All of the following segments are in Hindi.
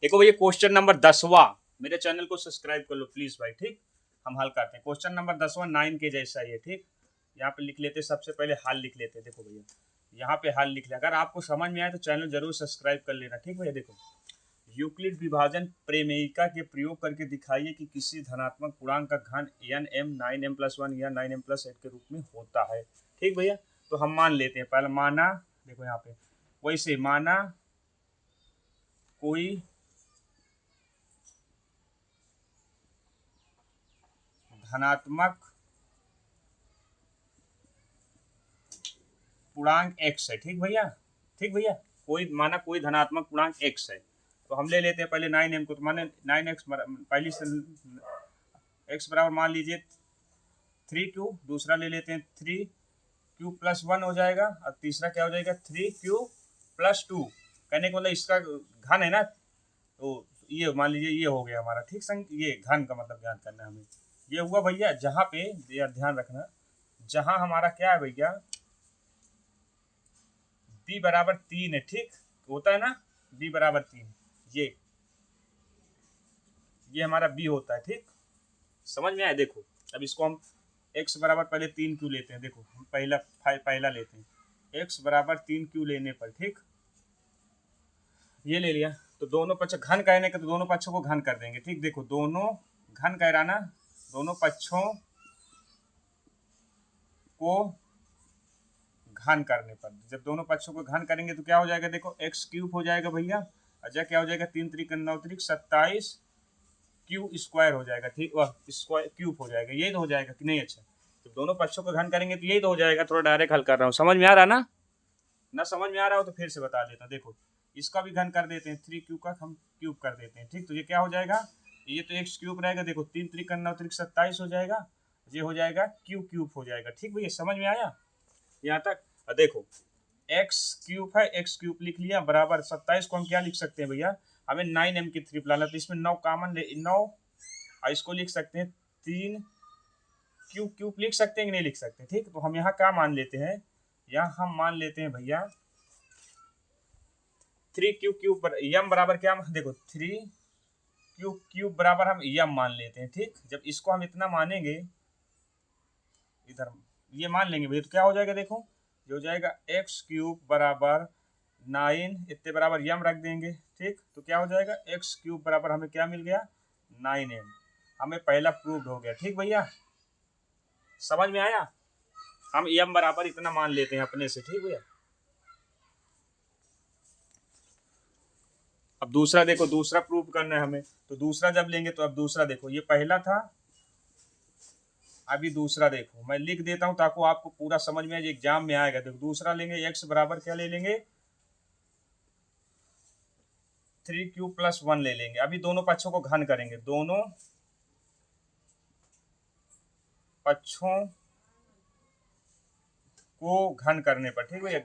देखो भैया क्वेश्चन नंबर 10वां, मेरे चैनल को सब्सक्राइब कर लो प्लीज भाई, ठीक। हम हल करते हैं क्वेश्चन नंबर 10वां 9 के जैसा ही है, ठीक। यहाँ पे लिख लेते, सबसे पहले हल लिख लेते। देखो भैया यहाँ पे हल लिख लिया, अगर आपको समझ में आए तो चैनल जरूर सब्सक्राइब कर लेना, ठीक भैया। देखो, यूक्लिड विभाजन प्रमेयिका के प्रयोग करके दिखाइए कि किसी धनात्मक पूर्णांक का घन एन एम 9m+1 या 9m+8 के रूप में होता है, ठीक भैया। तो हम मान लेते हैं, पहले माना, देखो यहाँ पे वैसे माना कोई धनात्मक पूर्णांक x है, ठीक भैया, ठीक भैया। कोई माना कोई धनात्मक पूर्णांक x है, तो हम ले लेते हैं पहले 9m को, तो माने 9x पहली से x बराबर मान लीजिए 3q, दूसरा ले लेते हैं 3q+1 हो जाएगा, और तीसरा क्या हो जाएगा 3q+2। कहने का मतलब इसका घन है ना, तो ये मान लीजिए ये हो गया हमारा, ठीक। संग ये घन का मतलब ज्ञान करना है हमें। ये हुआ भैया, जहाँ पे ध्यान रखना, जहाँ हमारा क्या है भैया b बराबर 3 है, ठीक होता है ना, b बराबर 3, ये हमारा b होता है, ठीक। समझ में आया। देखो अब इसको हम x बराबर पहले 3q लेते हैं। देखो हम पहला लेते हैं, x बराबर 3q लेने पर, ठीक, ये ले लिया, तो दोनों पक्ष घन कहने के, तो दोनों पक्षों को घन कर देंगे, ठीक। देखो दोनों घन कह रहा ना, दोनों पक्षों को घन करने पर, जब दोनों पक्षों को घन करेंगे तो क्या हो जाएगा, देखो x³ हो जाएगा भैया, अच्छा क्या हो जाएगा 3 त्रिक 9 त्रिक 27 q² हो जाएगा, ठीक, वह स्क्वायर क्यूब हो जाएगा, यही तो हो जाएगा कि नहीं। अच्छा, जब दोनों पक्षों को घन करेंगे तो यही तो हो जाएगा। थोड़ा डायरेक्ट हल कर रहा हूँ, समझ में आ रहा ना समझ में आ रहा हो तो फिर से बता देता हूँ। देखो इसका भी घन कर देते हैं, 3q का हम क्यूब कर देते हैं, ठीक। तो ये क्या हो जाएगा, ये तो x³ रहेगा, देखो 3 त्रिक 9 त्रिक 27 हो जाएगा, ये हो जाएगा q³ हो जाएगा, ठीक भैया। समझ में आया यहाँ तक। देखो x³ है, x³ लिख लिया, बराबर 27 को हम क्या लिख सकते हैं भैया, हमें 9m की 3 लाना, तो इसमें 9 कॉमन ले, 9, और इसको लिख सकते हैं 3q³ लिख सकते हैं कि नहीं लिख सकते, ठीक। तो हम यहाँ क्या मान लेते हैं, यहाँ हम मान लेते हैं भैया 3q³ यम बराबर क्या, देखो 3q³ बराबर हम यम मान लेते हैं, ठीक। जब इसको हम इतना मानेंगे, इधर ये मान लेंगे भैया, तो क्या हो जाएगा, देखो ये हो जाएगा x³ बराबर 9, इतने बराबर यम रख देंगे, ठीक। तो क्या हो जाएगा x³ बराबर हमें क्या मिल गया 9m, हमें पहला प्रूव्ड हो गया, ठीक भैया। समझ में आया, हम यम बराबर इतना मान लेते हैं अपने से, ठीक भैया। अब दूसरा देखो, दूसरा प्रूव करना है हमें, तो दूसरा जब लेंगे तो अब दूसरा देखो, ये पहला था, अभी दूसरा देखो मैं लिख देता हूं ताकि आपको पूरा समझ में आए, एग्जाम में आएगा। देखो दूसरा लेंगे, x बराबर क्या ले लेंगे 3q+1 ले लेंगे। अभी दोनों पक्षों को घन करेंगे, दोनों पक्षों को घन करने पर, ठीक है,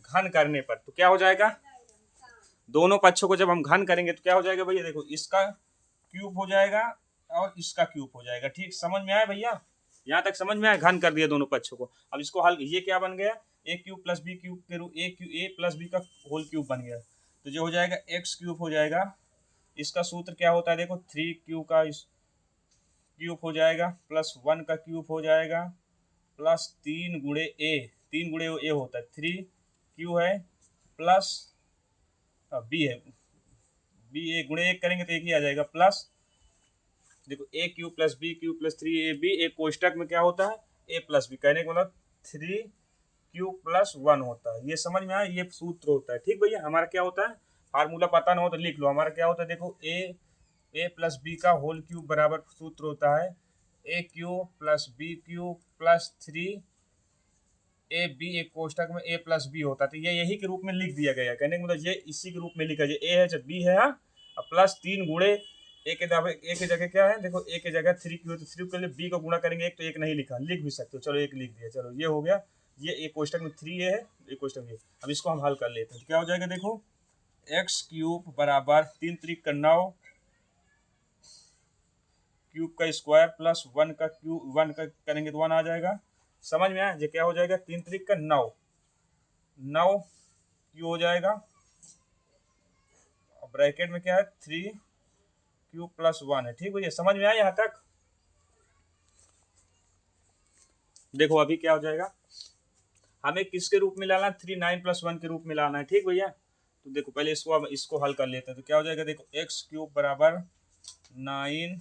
घन करने पर तो क्या हो जाएगा, दोनों पक्षों को जब हम घन करेंगे तो क्या हो जाएगा भैया, देखो इसका क्यूब हो जाएगा और इसका क्यूब हो जाएगा, ठीक। समझ में आया भैया, यहाँ तक समझ में आया, घन कर दिया दोनों पक्षों को। अब इसको हल, ये क्या बन गया a³ + b³ के रूप a+b का होल क्यूब बन गया, तो जो हो जाएगा x³ हो जाएगा। इसका सूत्र क्या होता है, देखो 3q का क्यूब हो जाएगा +1 का क्यूब हो जाएगा प्लस 3 गुणे a होता है, 3q है प्लस b है, b a गुणे 1 करेंगे तो एक ही आ जाएगा, प्लस देखो a³ + b³ + 3ab, एक कोष्टक में क्या होता है a+b, कहने का मतलब 3q+1 होता है। ये समझ में आया, ये सूत्र होता है, ठीक भैया। हमारा क्या होता है, फार्मूला पता ना हो तो लिख लो, हमारा क्या होता है, देखो a+b का होल क्यूब बराबर सूत्र होता है a³ + b³ + 3ab, एक कोष्टक में a+b होता है, तो ये यही के रूप में लिख दिया गया है। कहने का मतलब ये इसी के रूप में लिखा जाए, a है जब b है, और प्लस 3 गुणे ए के जगह क्या है, देखो ए के जगह 3q है, तो 3 के लिए b को गुणा करेंगे, एक तो एक नहीं लिखा, लिख भी सकते हो, चलो एक लिख दिया, चलो ये हो गया। ये एक कोष्टक में 3a है, एक कोष्टक में। अब इसको हम हल कर लेते हैं, तो क्या हो जाएगा, देखो x³ बराबर 3 त्रिक 9 क्यूब का स्क्वायर प्लस 1 का क्यूब, 1 का करेंगे तो 1 आ जाएगा। समझ में आया, ये क्या हो जाएगा 3 त्रिक 9 क्यू हो जाएगा, ब्रैकेट में क्या है 3 क्यू प्लस 1 है। ठीक भैया, समझ में आया यहाँ तक? देखो अभी क्या हो जाएगा, हमें किसके रूप में लाना, 3 9 प्लस 1 के रूप में लाना है। ठीक भैया, तो देखो पहले इसको हल कर लेते हैं। तो क्या हो जाएगा, देखो एक्स क्यूब बराबर 9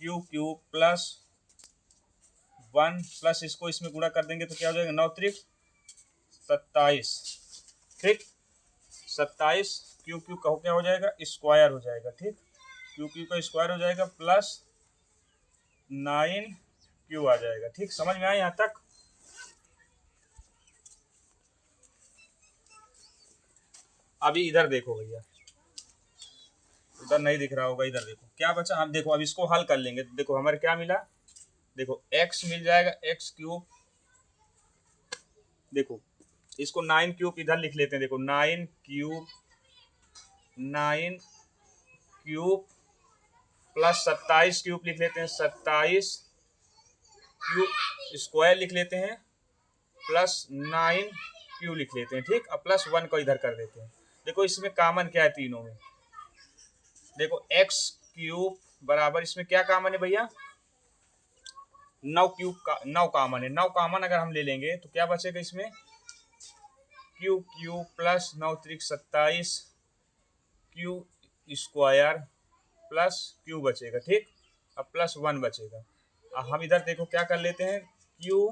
क्यू क्यूब प्लस 1 प्लस इसको इसमें गुणा कर देंगे तो क्या हो जाएगा 9 त्रिक 27। ठीक, 27 क्यू क्यू का क्या हो जाएगा, स्क्वायर हो जाएगा। ठीक, क्यू क्यू का स्क्वायर हो जाएगा प्लस 9 क्यू आ जाएगा। ठीक, समझ में आया यहाँ तक? अभी इधर देखो भैया, उधर नहीं दिख रहा होगा, इधर देखो क्या बचा। हम देखो अब इसको हल कर लेंगे। देखो हमारे क्या मिला, देखो x मिल जाएगा एक्स क्यूब, देखो इसको 9 क्यूब इधर लिख लेते हैं। देखो 9 क्यूब प्लस 27 क्यूब लिख लेते हैं, 27 क्यूब स्क्वायर लिख लेते हैं प्लस 9 क्यू लिख लेते हैं। ठीक, अब प्लस 1 को इधर कर देते हैं। देखो इसमें कॉमन क्या है तीनों में, देखो एक्स क्यूब बराबर इसमें क्या कॉमन है भैया, 9 क्यूब का 9 कॉमन है। 9 कॉमन अगर हम ले लेंगे तो क्या बचेगा इसमें, क्यू क्यूब प्लस 9 त्रिक 27 क्यू स्क्वायर प्लस क्यू बचेगा। ठीक, अब प्लस 1 बचेगा। अब हम इधर देखो क्या कर लेते हैं, Q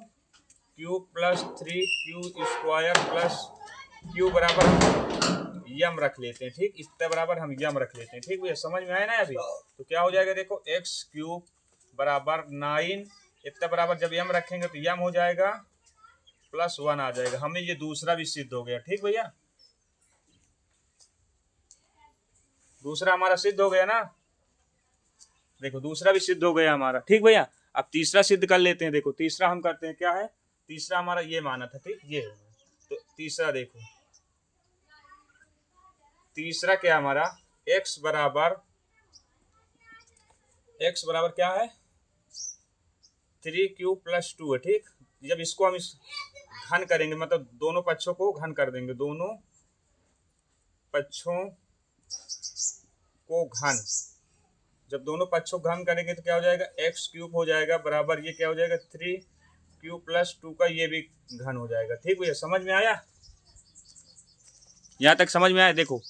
cube plus 3 Q square plus Q बराबर यम रख लेते हैं। ठीक, इसके बराबर हम यम रख लेते हैं। ठीक भैया, समझ में आया ना? अभी तो क्या हो जाएगा, देखो एक्स क्यूब बराबर 9 इतना बराबर जब यम रखेंगे तो यम हो जाएगा प्लस 1 आ जाएगा। हमें ये दूसरा भी सिद्ध हो गया। ठीक भैया, दूसरा हमारा सिद्ध हो गया ना, देखो दूसरा भी सिद्ध हो गया हमारा। ठीक भैया, अब तीसरा सिद्ध कर लेते हैं। देखो तीसरा हम करते हैं, क्या है तीसरा हमारा, ये माना था। ठीक, ये तो तीसरा देखो, तीसरा क्या हमारा, x बराबर क्या है 3 क्यू प्लस 2 है। ठीक, जब इसको हम इस घन करेंगे, मतलब दोनों पक्षों को घन कर देंगे, दोनों पक्षों को घन, जब दोनों पक्षों घन करेंगे तो क्या हो जाएगा, एक्स क्यूब हो जाएगा बराबर ये क्या हो जाएगा 3 क्यू प्लस 2 का ये भी घन हो जाएगा। ठीक भैया, समझ में आया? यहाँ तक समझ में आया? देखो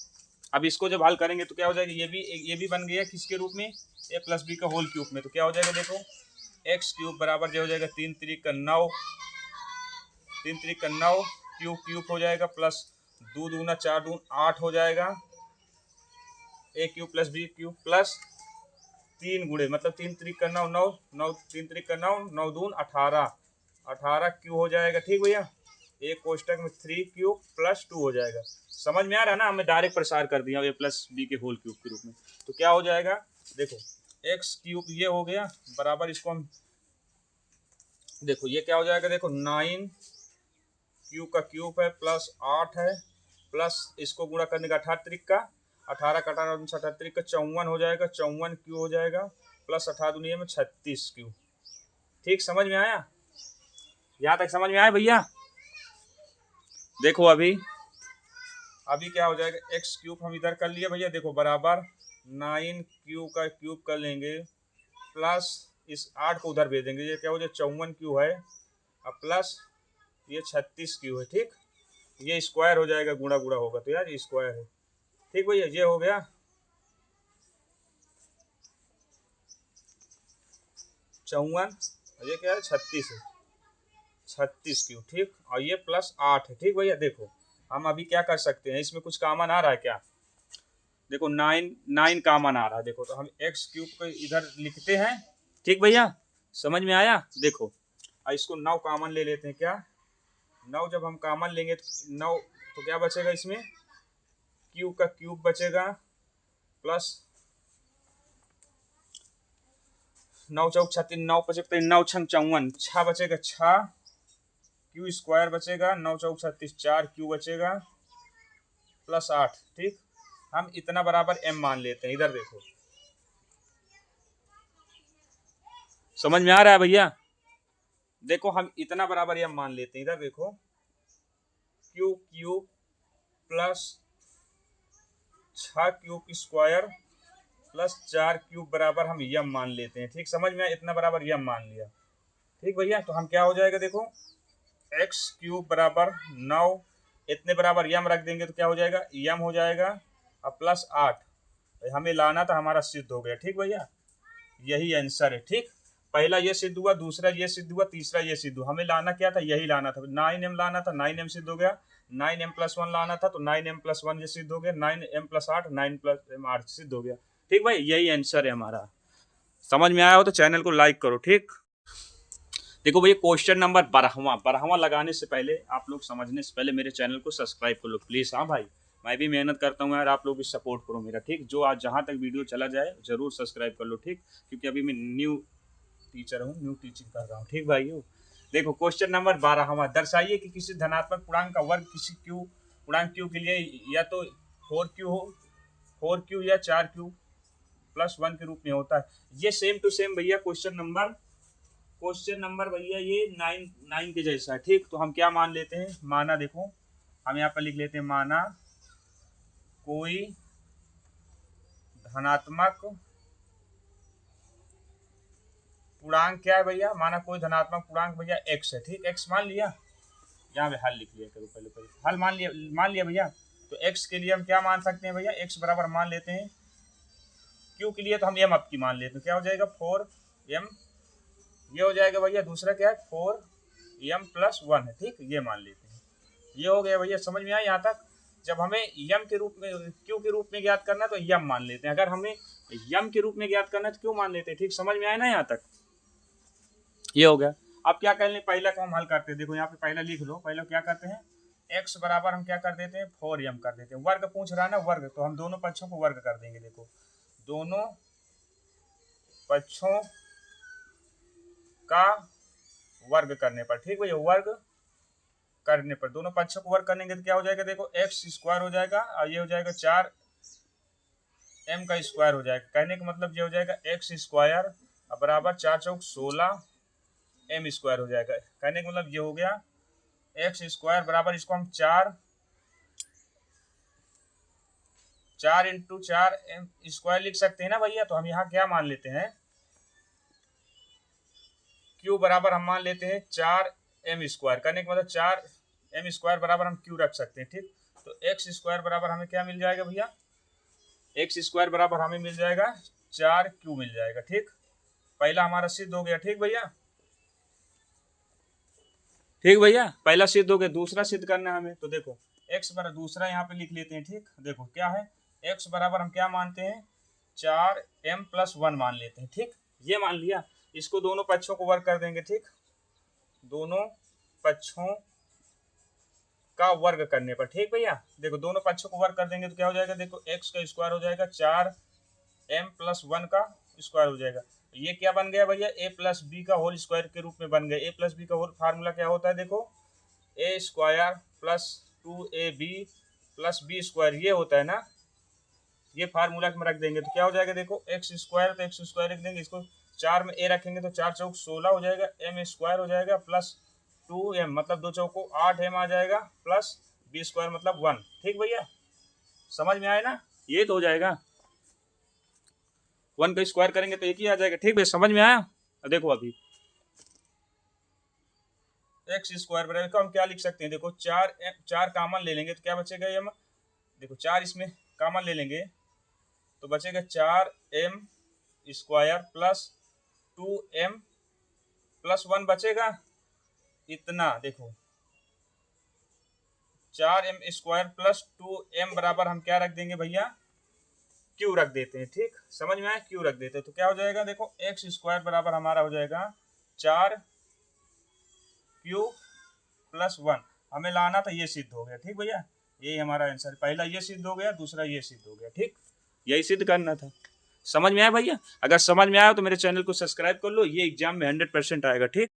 अब इसको जब हल करेंगे तो क्या हो जाएगा, ये भी बन गया किसके रूप में, a प्लस बी का होल क्यूब में। तो क्या हो जाएगा, देखो एक्स क्यूब बराबर जो हो जाएगा 3 त्रिक का 9 क्यूब क्यूब हो जाएगा प्लस 2 दूना 4 दून 8 हो जाएगा, a cube plus b cube plus 3 गुणे मतलब 3 त्रिक का 9 9 9 3 त्रिक का 9 9 दून 18 क्यू हो जाएगा। ठीक भैया, एक कोष्टक में 3 क्यूब प्लस 2 हो जाएगा। समझ में आ रहा है ना? हमने डायरेक्ट प्रसार कर दिया a प्लस बी के होल क्यूब के रूप में। तो क्या हो जाएगा, देखो एक्स क्यूब ये हो गया बराबर, इसको हम देखो ये क्या हो जाएगा, देखो 9 क्यू का क्यूब है प्लस 8 है प्लस इसको गुणा करने का 18 त्रिक का 18 का 18 त्रिक का 54 हो जाएगा, 54 क्यू हो जाएगा प्लस 18 दुनिया में 36 क्यू। ठीक, समझ में आया? यहाँ तक समझ में आया भैया? देखो अभी क्या हो जाएगा, एक्स क्यूब हम इधर कर लिए भैया, देखो बराबर 9 क्यू का क्यूब कर लेंगे प्लस इस 8 को उधर भेज देंगे, ये क्या हो जाए 54 क्यू है, अब प्लस ये 36 क्यू है। ठीक, ये स्क्वायर हो जाएगा, गुणा गुणा होगा तो यार ये स्क्वायर है। ठीक भैया, ये हो गया 54, ये क्या है 36 है, 36 क्यू। ठीक, और ये प्लस 8 है। ठीक भैया, देखो हम अभी क्या कर सकते हैं, इसमें कुछ कॉमन आ रहा है क्या, देखो 9 कॉमन आ रहा है। देखो तो हम एक्स क्यूब को इधर लिखते हैं। ठीक भैया, समझ में आया? देखो इसको 9 कॉमन ले लेते हैं। क्या 9 जब हम कॉमन लेंगे तो 9 तो क्या बचेगा, इसमें क्यू का क्यूब बचेगा प्लस 9 चौक 36 9 पचहत्तर 9 छंग 54 6 बचेगा 6 क्यू स्क्वायर बचेगा 9 चौक 36 4 क्यू बचेगा प्लस 8। ठीक, हम इतना बराबर m मान लेते हैं। इधर देखो, समझ में आ रहा है भैया? देखो हम इतना बराबर m मान लेते हैं। इधर देखो Q cube plus 6 cube square plus 4 cube बराबर हम यम मान लेते हैं। ठीक, समझ में आया? इतना बराबर यम मान लिया। ठीक भैया, तो हम क्या हो जाएगा देखो, एक्स क्यूब बराबर 9, इतने बराबर यम रख देंगे तो क्या हो जाएगा, यम हो जाएगा अब प्लस 8। हमें लाना था, हमारा सिद्ध हो गया। ठीक भैया, यही आंसर है। ठीक, पहला ये सिद्ध हुआ, दूसरा ये सिद्ध हुआ, तीसरा ये सिद्ध हुआ। हमें लाना क्या था, यही लाना था। 9m लाना था, 9m सिद्ध हो गया। 9m + 1 लाना था तो 9m + 1 ये सिद्ध हो गया। 9m + 8 9 + m 8 सिद्ध हो गया। ठीक भाई, यही आंसर है हमारा। समझ में आया हो तो चैनल को लाइक करो। ठीक, देखो भैया क्वेश्चन नंबर 12वां लगाने से पहले, आप लोग समझने से पहले मेरे चैनल को सब्सक्राइब कर लो प्लीज़। हाँ भाई, मैं भी मेहनत करता हूँ यार, आप लोग भी सपोर्ट करो मेरा। ठीक, जो आज जहाँ तक वीडियो चला जाए जरूर सब्सक्राइब कर लो। ठीक, क्योंकि अभी मैं न्यू टीचर हूँ, न्यू टीचिंग कर रहा हूँ। ठीक भाइयों, देखो क्वेश्चन नंबर 12वां, दर्शाइए कि किसी धनात्मक पूर्णांक का वर्ग किसी क्यू पूर्णांक क्यू के लिए या तो 4q हो, 4q या 4q + 1 के रूप में होता है। ये सेम टू सेम भैया क्वेश्चन नंबर भैया ये 9 के जैसा है। ठीक, तो हम क्या मान लेते हैं, माना देखो हम यहाँ पर लिख लेते हैं, माना कोई धनात्मक पूर्णांक क्या है भैया, माना कोई धनात्मक पूर्णांक भैया x है। ठीक, x मान लिया, यहाँ पे हल लिख लिया करो, पहले हल मान लिया भैया। तो x के लिए हम क्या मान सकते हैं भैया, x बराबर मान लेते हैं, q के लिए तो हम m अब की मान लेते हैं, क्या हो जाएगा 4m, ये हो जाएगा भैया। दूसरा क्या है 4m + 1 है। ठीक, ये मान लेते हैं, ये हो गया भैया। समझ में आया यहाँ तक? जब हमें यम के रूप में क्यू के रूप में ज्ञात करना है तो यम मान लेते हैं, अगर हमें यम के रूप में ज्ञात करना है तो क्यों मान लेते हैं। ठीक, समझ में आया ना यहाँ तक? ये हो गया। अब क्या कर लें, पहला को हम हल करते हैं। देखो यहाँ पे पहला लिख लो, पहला क्या करते हैं, x बराबर हम क्या कर देते हैं 4m कर देते हैं। वर्ग पूछ रहा है ना, वर्ग, तो हम दोनों पक्षों को वर्ग कर देंगे। देखो दोनों पक्षों का वर्ग करने पर, ठीक भैया, वर्ग करने पर दोनों पक्षों को वर्ग करेंगे तो क्या हो जाएगा, देखो x² हो जाएगा और ये हो जाएगा 4m का स्क्वायर हो जाएगा। कहने का मतलब ये हो जाएगा x² बराबर 4 चौक 16 m² हो जाएगा। कहने का मतलब ये हो गया x² बराबर, इसको हम 4 × 4m² लिख सकते हैं ना भैया। तो हम यहाँ क्या मान लेते हैं, q बराबर हम मान लेते हैं 4m²। कहने का मतलब 4m² बराबर हम q रख सकते हैं। ठीक, तो x² बराबर हमें क्या मिल जाएगा भैया, x² बराबर हमें मिल जाएगा 4q मिल जाएगा। ठीक, पहला हमारा सिद्ध हो गया। ठीक भैया, पहला सिद्ध हो गया। दूसरा सिद्ध करना है हमें, तो देखो x बराबर, दूसरा यहाँ पे लिख लेते हैं। ठीक, देखो क्या है, x बराबर हम क्या मानते हैं 4m + 1 मान लेते हैं। ठीक, ये मान लिया, इसको दोनों पक्षों को वर्ग कर देंगे। ठीक, दोनों पक्षों का वर्ग करने पर, ठीक भैया, देखो दोनों पक्षों को वर्ग कर देंगे तो क्या हो जाएगा, देखो x का स्क्वायर हो जाएगा 4m + 1 का स्क्वायर हो जाएगा। ये क्या बन गया भैया, a + b का होल स्क्वायर के रूप में बन गया। a + b का होल फार्मूला क्या होता है, देखो a² + 2ab + b², ये होता है ना। ये फार्मूला में रख देंगे तो क्या हो जाएगा, देखो x² तो x² रख देंगे, इसको 4 में a रखेंगे तो 4 चौक 16 हो जाएगा, m² हो जाएगा प्लस 2m मतलब 2 चौको 8m आ जाएगा प्लस b² मतलब 1। ठीक भैया, समझ में आया ना? ये तो हो जाएगा, 1 का स्क्वायर करेंगे तो एक ही आ जाएगा। ठीक भैया, समझ में आया? देखो अभी x² बराबर को हम क्या लिख सकते हैं, देखो 4 कॉमन ले लेंगे तो क्या बचेगा, m, देखो 4 इसमें कॉमन ले लेंगे तो बचेगा 4m² प्लस 2m प्लस 1 बचेगा इतना। देखो 4m² प्लस 2m बराबर हम क्या रख देंगे भैया, q रख देते हैं। ठीक, समझ में आया, q रख देते हैं तो क्या हो जाएगा, देखो x² बराबर हमारा हो जाएगा 4q + 1। हमें लाना था, ये सिद्ध हो गया। ठीक भैया, यही हमारा आंसर, पहला ये सिद्ध हो गया, दूसरा ये सिद्ध हो गया। ठीक, यही सिद्ध करना था। समझ में आया भैया? अगर समझ में आया तो मेरे चैनल को सब्सक्राइब कर लो, ये एग्जाम में 100% आएगा। ठीक।